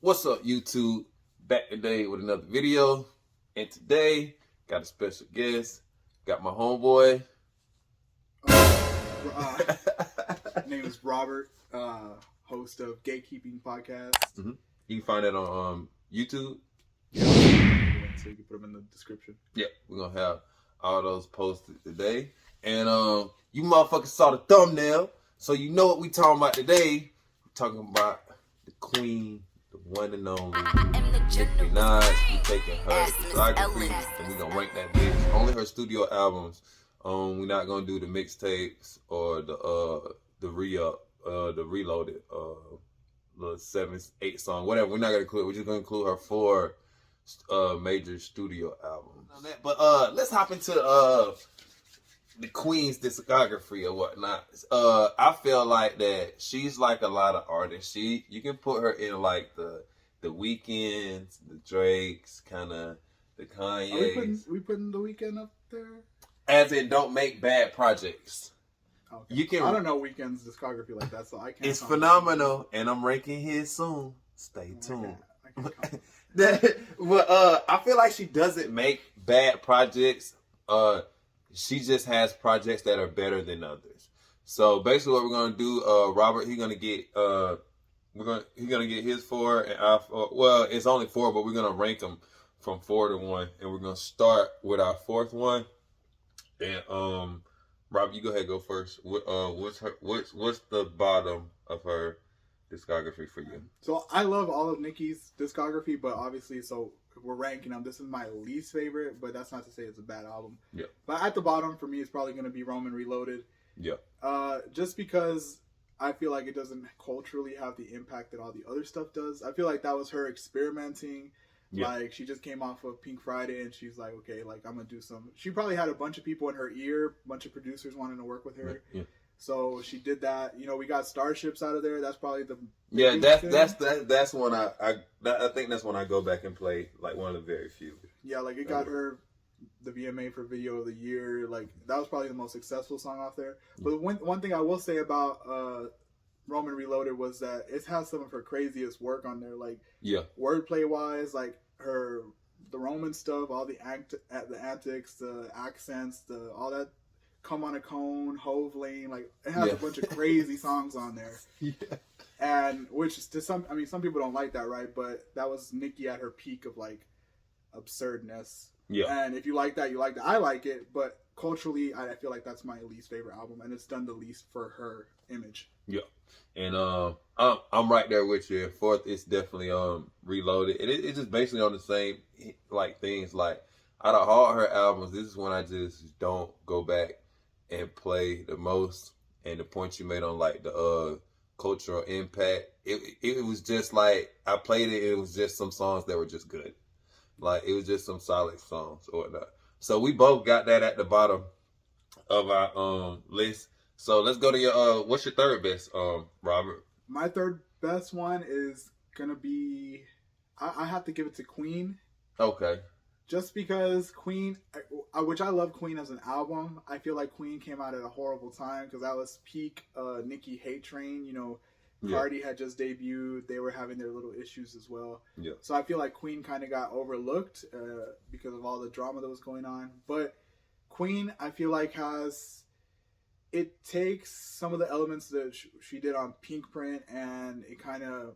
What's up, YouTube? Back today with another video. And today, got a special guest. Got my homeboy. Name is Robert, host of GayKeeping podcast. Mm-hmm. You can find it on YouTube. So you can put them in the description. Yeah, we're going to have all those posted today. And you motherfuckers saw the thumbnail, so you know what we talking about today. We're talking about the queen, the one and only Nicki Minaj. We taking her discography and we gonna rank that bitch. Only her studio albums. We're not gonna do the mixtapes or the re-up, the reloaded, the 7, 8 song, whatever. We're not gonna include. We're just gonna include her 4 major studio albums. But let's hop into the Queen's discography or whatnot. I feel like that she's like a lot of artists. You can put her in like the Weeknds, the Drakes, kind of the Kanye's. We putting the Weeknd up there? As in, don't make bad projects. Okay. You can. I don't know Weeknd's discography like that, so I can't. It's phenomenal, and I'm ranking his soon. Stay tuned. But I feel like she doesn't make bad projects. She just has projects that are better than others. So basically, what we're gonna do, Robert, he's gonna get his 4, and I 4. Well, it's only 4, but we're gonna rank them from 4 to 1, and we're gonna start with our 4th one. And Rob, you go ahead and go first. What's the bottom of her discography for you? So I love all of Nicki's discography, but obviously, so if we're ranking them, this is my least favorite, but that's not to say it's a bad album. Yeah. But at the bottom for me, it's probably going to be Roman Reloaded. Yeah. Just because I feel like it doesn't culturally have the impact that all the other stuff does. I feel like that was her experimenting. Yeah. Like, she just came off of Pink Friday, and she's like, okay, like, I'm going to do some. She probably had a bunch of people in her ear, a bunch of producers wanting to work with her. Yeah. So she did that. You know, we got Starships out of there. That's probably the that's one I think that's when I go back and play, like, one of the very few. Yeah, like, it got her the VMA for Video of the Year. Like, that was probably the most successful song off there. But one thing I will say about Roman Reloaded was that it has some of her craziest work on there. Like, wordplay wise, like the Roman stuff, all the antics, the accents, all that. Come on a Cone, Hove Lane, like it has a bunch of crazy songs on there. Yeah. And which to some people don't like that, right? But that was Nicki at her peak of like absurdness. Yeah. And if you like that, you like that. I like it, but culturally, I feel like that's my least favorite album, and it's done the least for her image. Yeah. And I'm right there with you. 4th, it's definitely Reloaded. It's just basically on the same like things. Like out of all her albums, this is one I just don't go back and play the most. And the point you made on like the cultural impact, it was just like I played it. It was just some songs that were just good. Like it was just some solid songs or whatnot. So we both got that at the bottom of our list. So let's go to your what's your 3rd best, Robert? My 3rd best one is gonna be I have to give it to Queen. Okay. Just because Queen, which I love Queen as an album, I feel like Queen came out at a horrible time because that was peak Nicki hate train. You know, Cardi had just debuted; they were having their little issues as well. Yeah. So I feel like Queen kind of got overlooked because of all the drama that was going on. But Queen, I feel like it takes some of the elements that she did on Pink Print and it kind of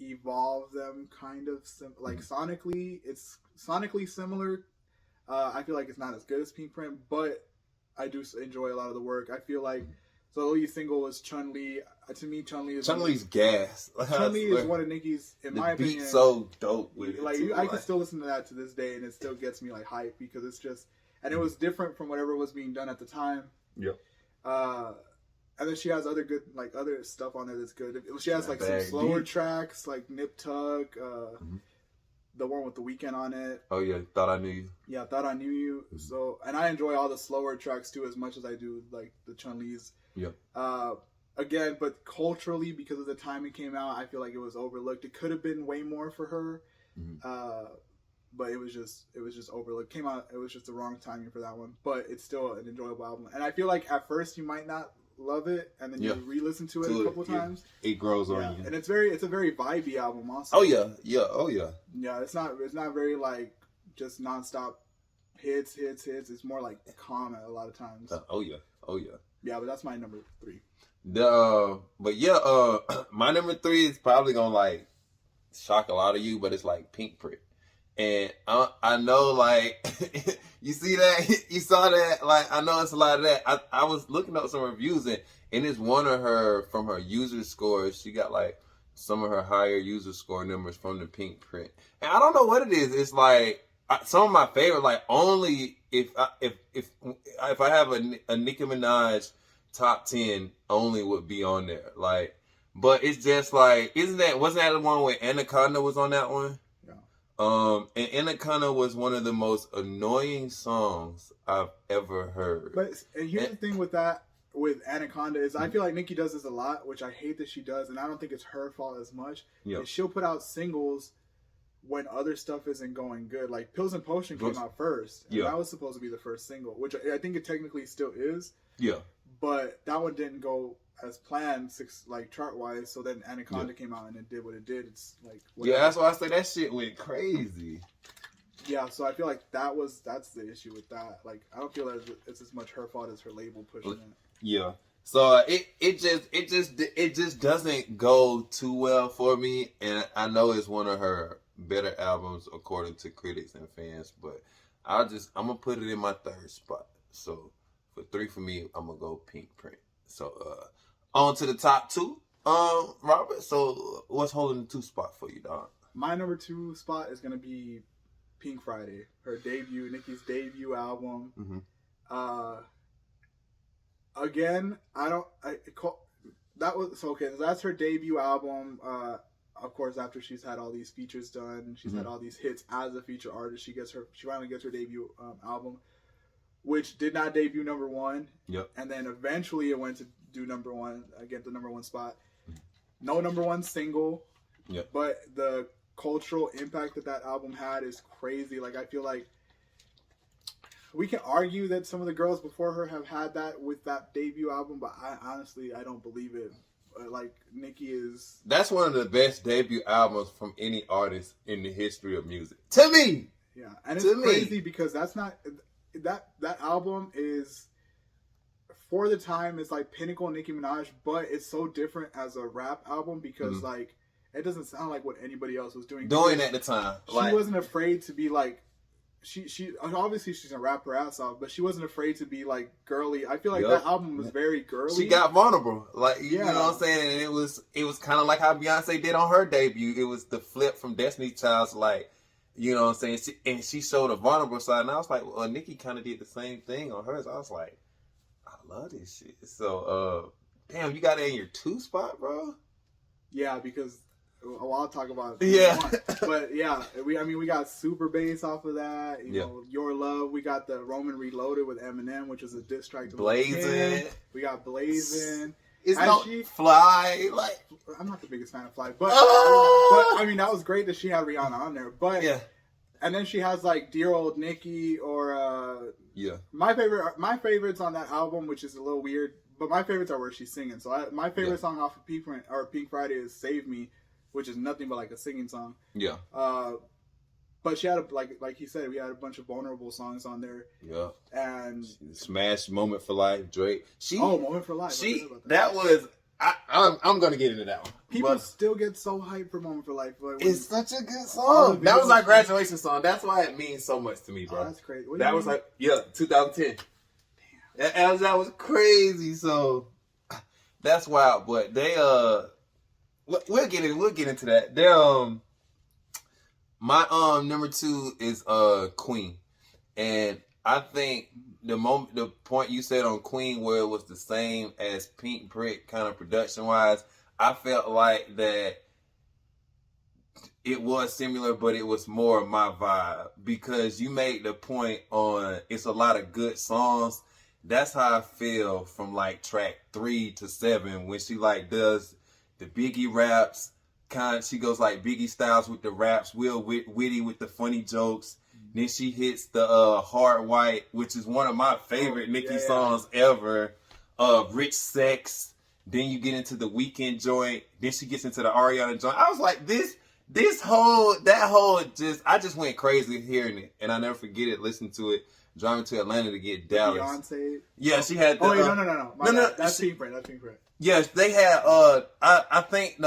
evolve them kind of like sonically. It's sonically similar. I feel like it's not as good as Pink Print, but I do enjoy a lot of the work. I feel like so the lead single was Chun-Li. To me, Chun-Li's gas. Chun-Li is one of Nicki's, in my opinion. The beat's so dope with it. Like I can still listen to that to this day, and it still gets me like hype because it's just, and it was different from whatever was being done at the time. Yep. And then she has other good, like other stuff on there that's good. She has like some slower tracks, like Nip Tuck, the one with The Weeknd on it. Oh yeah, Thought I Knew You. Yeah, Thought I Knew You. So, and I enjoy all the slower tracks too, as much as I do like the Chun-Li's. Yeah. Again, but culturally, because of the time it came out, I feel like it was overlooked. It could have been way more for her. But it was just overlooked. Came out, it was just the wrong timing for that one. But it's still an enjoyable album. And I feel like at first you might not love it, and then you re-listen to it a couple times. It grows on you, and it's a very vibey album also. Oh yeah, it's not very like just nonstop hits. It's more like calm a lot of times. Yeah, but that's my number 3. My number 3 is probably gonna like shock a lot of you, but it's like Pink Prick. And I know, like, you see that? You saw that? Like, I know it's a lot of that. I was looking up some reviews, and it's one of her, from her user scores, she got, like, some of her higher user score numbers from the Pink Print. And I don't know what it is. It's, like, some of my favorite, like, only if I have a Nicki Minaj top 10, only would be on there. Like, but it's just, like, wasn't that the one where Anaconda was on that one? And Anaconda was one of the most annoying songs I've ever heard. And here's the thing with that, with Anaconda, is I feel like Nicki does this a lot, which I hate that she does, and I don't think it's her fault as much. Is she'll put out singles when other stuff isn't going good. Like Pills and Potion came out first, and that was supposed to be the first single, which I think it technically still is. Yeah. But that one didn't go as planned, chart wise. So then Anaconda came out and it did what it did. It's like that's why I say that shit went crazy. Yeah, so I feel like that's the issue with that. Like I don't feel that it's as much her fault as her label pushing it. Yeah. So it just doesn't go too well for me, and I know it's one of her better albums according to critics and fans, but I'm gonna put it in my 3rd spot. So for 3 for me, I'm gonna go Pink Print. So on to the top 2, Robert. So what's holding the 2 spot for you, dog? My number 2 spot is gonna be Pink Friday, her debut, Nicki's debut album. Mm-hmm. Again, that's her debut album. Of course, after she's had all these features done, she's had all these hits as a feature artist. She finally gets her debut album, which did not debut number 1. Yep. And then eventually it went to do number 1, get the number 1 spot. No number 1 single. Yep. But the cultural impact that album had is crazy. Like, I feel like we can argue that some of the girls before her have had that with that debut album, but I honestly don't believe it. Like, Nicki is... That's one of the best debut albums from any artist in the history of music. To me! Yeah, and it's crazy because that's not... That album is, for the time, it's like pinnacle Nicki Minaj, but it's so different as a rap album because, like, it doesn't sound like what anybody else was doing. At the time. She wasn't afraid to be, like... She obviously she's gonna rap her ass off, but she wasn't afraid to be like girly. I feel like that album was very girly. She got vulnerable, like you know what I'm saying. And it was kind of like how Beyonce did on her debut. It was the flip from Destiny's Child's, like, you know what I'm saying. She showed a vulnerable side, and I was like, well, Nicki kind of did the same thing on hers. I was like, I love this shit. So, damn, you got it in your 2 spot, bro. Yeah, because. Well, I'll talk about it. But we got Super Bass off of that. You know, Your Love. We got the Roman Reloaded with Eminem, which is a diss track to Blazing. We got Blazing. It's not Fly. Like, I'm not the biggest fan of Fly, but I mean that was great that she had Rihanna on there. But and then she has like Dear Old Nicki or my favorites on that album, which is a little weird, but my favorites are where she's singing. So my favorite song off of Pink Friday is Save Me, which is nothing but like a singing song. Yeah. But she had like he said, we had a bunch of vulnerable songs on there. Yeah. And Smash Moment for Life, Drake. Moment for Life. That was I'm gonna get into that one. People still get so hyped for Moment for Life, but it's such a good song. That was our graduation song. That's why it means so much to me, bro. Oh, that's crazy. That was 2010. Damn. That was crazy. So that's wild. But they we'll get into that. They're my number 2 is Queen, and I think the point you said on Queen where it was the same as Pink Brick kind of production wise, I felt like that it was similar, but it was more my vibe because you made the point on it's a lot of good songs. That's how I feel from like track 3 to 7 when she like does the Biggie raps. She goes like Biggie Styles with the raps, Will Witty with the funny jokes. Then she hits the Hard White, which is one of my favorite Nicki songs ever. Rich Sex. Then you get into the Weekend joint. Then she gets into the Ariana joint. I was like, I just went crazy hearing it, and I never forget it. Listening to it, driving to Atlanta to get Dallas. Beyonce. Yeah, she had. No. No. That's Pink Print. That's Pink Print. Yes, they had. I think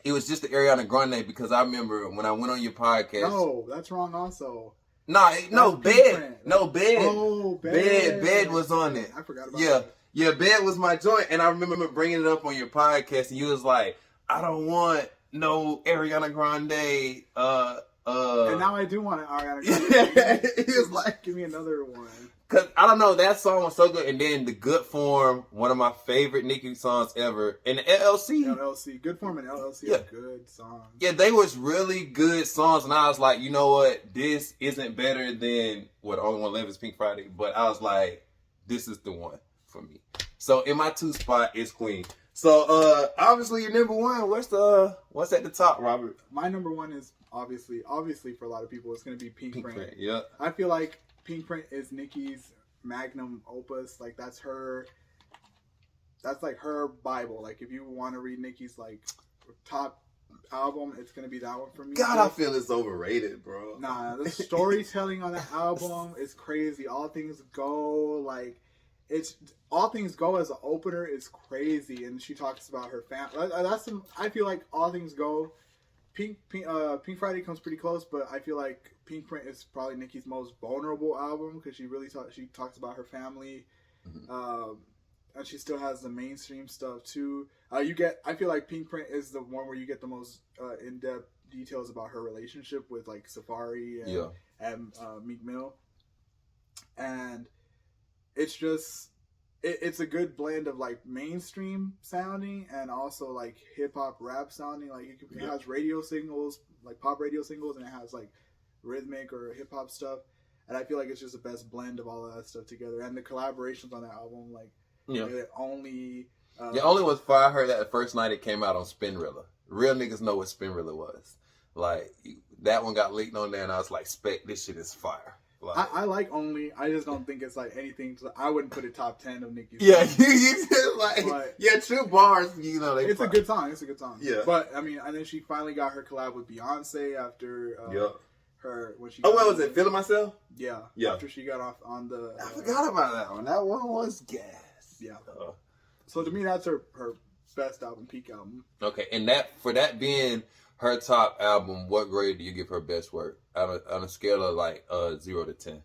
it was just the Ariana Grande because I remember when I went on your podcast. No, that's wrong. Also. Bed. No, Bed. Oh, Bed was on it. I forgot about that. Yeah, Bed was my joint, and I remember bringing it up on your podcast, and you was like, I don't want no Ariana Grande. And now I do want an Ariana Grande. He was like, give me another one. Cause I don't know, that song was so good, and then the Good Form, one of my favorite Nicki songs ever, and the LLC, Good Form and LLC are good songs. Yeah, they was really good songs, and I was like, you know what, this isn't better than what Only One Left is Pink Friday, but I was like, this is the one for me. So in my 2 spot is Queen. So obviously your number 1. What's at the top, Robert? My number 1 is obviously for a lot of people, it's gonna be Pink Print. Yeah. I feel like Pink Print is Nicki's magnum opus. Like that's like her Bible. Like if you want to read Nicki's like top album, it's gonna be that one for me. God, I feel it's overrated, bro. Nah, the storytelling on the album is crazy. All Things Go, like it's All Things Go as an opener is crazy, and she talks about her family. I feel like All Things Go. Pink Friday comes pretty close, but I feel like Pink Print is probably Nicki's most vulnerable album because she talks about her family, and she still has the mainstream stuff too. I feel like Pink Print is the one where you get the most in-depth details about her relationship with like Safari and Meek Mill, and it's just. It's a good blend of like mainstream sounding and also like hip hop rap sounding. Like it has radio singles, like pop radio singles, and it has like rhythmic or hip hop stuff. And I feel like it's just the best blend of all of that stuff together. And the collaborations on that album, like it only was fire. I heard that the first night it came out on Spinrilla. Real niggas know what Spinrilla was. Like that one got leaked on there, and I was like, "Spec, this shit is fire." Like, I like Only. I just don't think it's like anything. I wouldn't put it top 10 of Nicki's. Yeah, you just like true bars. You know, it's a good song. It's a good song. Yeah, but I mean, and then she finally got her collab with Beyonce after her when she. What was it? Feeling Myself? Yeah. After she got off on the. I forgot about that one. That one was gas. Yeah. So to me, that's her best album, peak album. Okay, and for that being her top album, what grade do you give her best work on a scale of like 0 to 10?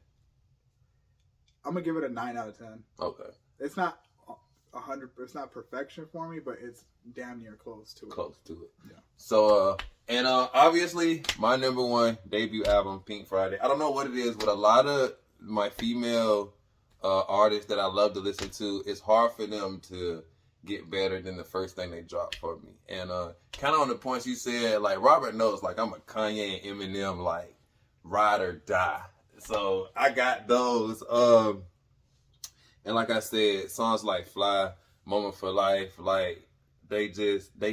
I'm gonna give it a 9 out of 10. Okay. It's not 100. It's not perfection for me, but it's damn near close to it. Yeah. So and obviously my number 1 debut album, Pink Friday. I don't know what it is, but a lot of my female artists that I love to listen to, it's hard for them to get better than the first thing they drop for me. And kind of on the points you said, like Robert knows, like I'm a Kanye and Eminem like ride or die. So I got those. And like I said, songs like Fly, Moment for Life, like they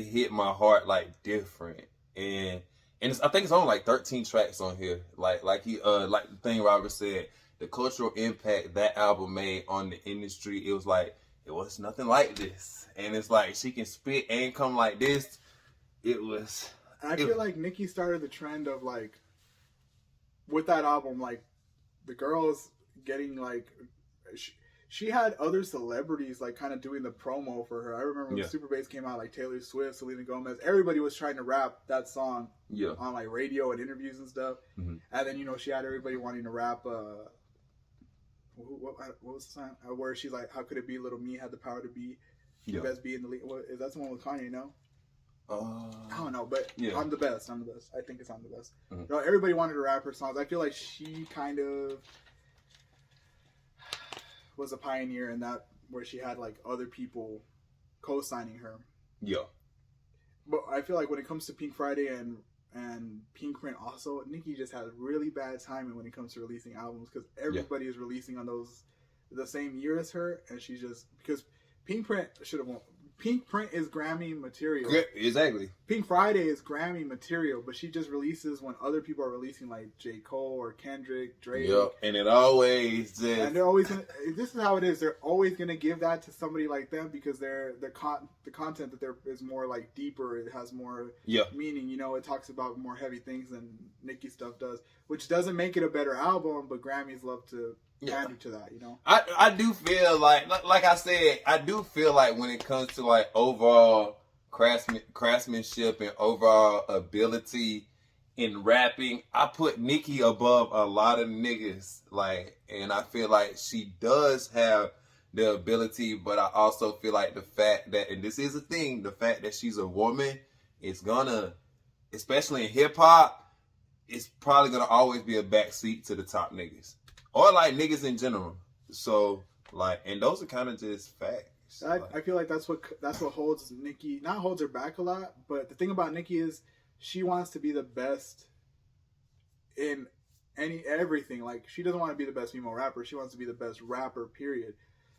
hit my heart like different. And I think it's only like 13 tracks on here. Like the thing Robert said, the cultural impact that album made on the industry, it was like, it was nothing like this. And it's like, she can spit and come like this. I feel like Nicki started the trend of like, with that album, like, the girls getting like, she had other celebrities like kind of doing the promo for her. I remember when Super Bass came out, like Taylor Swift, Selena Gomez, everybody was trying to rap that song on like radio and interviews and stuff. Mm-hmm. And then, she had everybody wanting to rap, what was the song where she's like, how could it be little me had the power to be the best be in the league? Is that the one with Kanye? No, I don't know, but I'm the best. I think it's I'm the best. Mm-hmm. Everybody wanted to rap her songs. I feel like she kind of was a pioneer in that, where she had like other people co-signing her. Yeah, but I feel like when it comes to Pink Friday and Pink Print, also Nicki just has really bad timing when it comes to releasing albums, because everybody is releasing on those the same year as her, and she just, because Pink Print should have won. Pink Print is Grammy material. Exactly. Pink Friday is Grammy material, but she just releases when other people are releasing, like J. Cole or Kendrick, Drake. Yep, and it always just... And they're always gonna. This is how it is. They're always gonna give that to somebody like them because the content that is more like deeper. It has more meaning. You know, it talks about more heavy things than Nicki stuff does, which doesn't make it a better album. But Grammys love to pander to that. You know, I do feel like I said, I do feel like when it comes to like overall craftsmanship and overall ability in rapping, I put Nicki above a lot of niggas. Like, and I feel like she does have the ability, but I also feel like the fact that, and this is a thing, the fact that she's a woman is gonna, especially in hip hop, it's probably gonna always be a backseat to the top niggas or like niggas in general. So like, and those are kind of just facts. I feel like that's what holds Nicki, not holds her back a lot, but the thing about Nicki is she wants to be the best in everything. Like, she doesn't want to be the best female rapper, she wants to be the best rapper, period.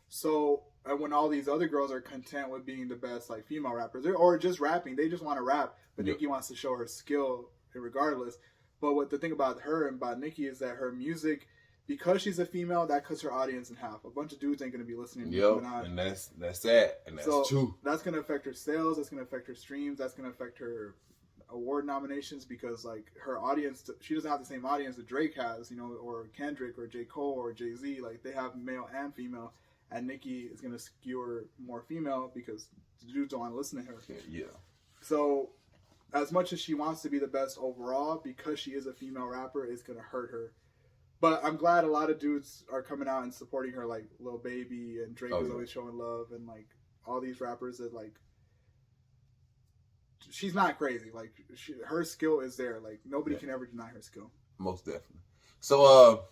So when all these other girls are content with being the best like female rappers or just rapping, they just want to rap, but Nicki wants to show her skill regardless. But what the thing about her and about Nicki is that her music, because she's a female, that cuts her audience in half. A bunch of dudes ain't gonna be listening to Nicki Minaj. And that's sad, and that's true. That's gonna affect her sales. That's gonna affect her streams. That's gonna affect her award nominations because like her audience, she doesn't have the same audience that Drake has, you know, or Kendrick or J. Cole or Jay-Z. Like, they have male and female, and Nicki is gonna skew more female because the dudes don't want to listen to her. Yeah. So as much as she wants to be the best overall, because she is a female rapper, it's gonna hurt her. But I'm glad a lot of dudes are coming out and supporting her, like Lil Baby and Drake is always showing love, and like all these rappers that like, she's not crazy. Like, her skill is there. Like, nobody can ever deny her skill. Most definitely. So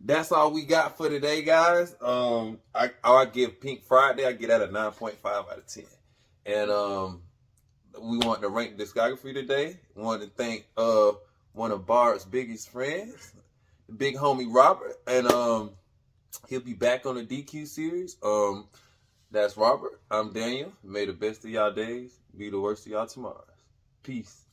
that's all we got for today, guys. I give Pink Friday, I get at a 9.5 out of 10. And we want to rank discography today. We want to thank one of Bard's biggest friends, the big homie Robert, and he'll be back on the DQ series. That's Robert. I'm Daniel. May the best of y'all days be the worst of y'all tomorrows. Peace.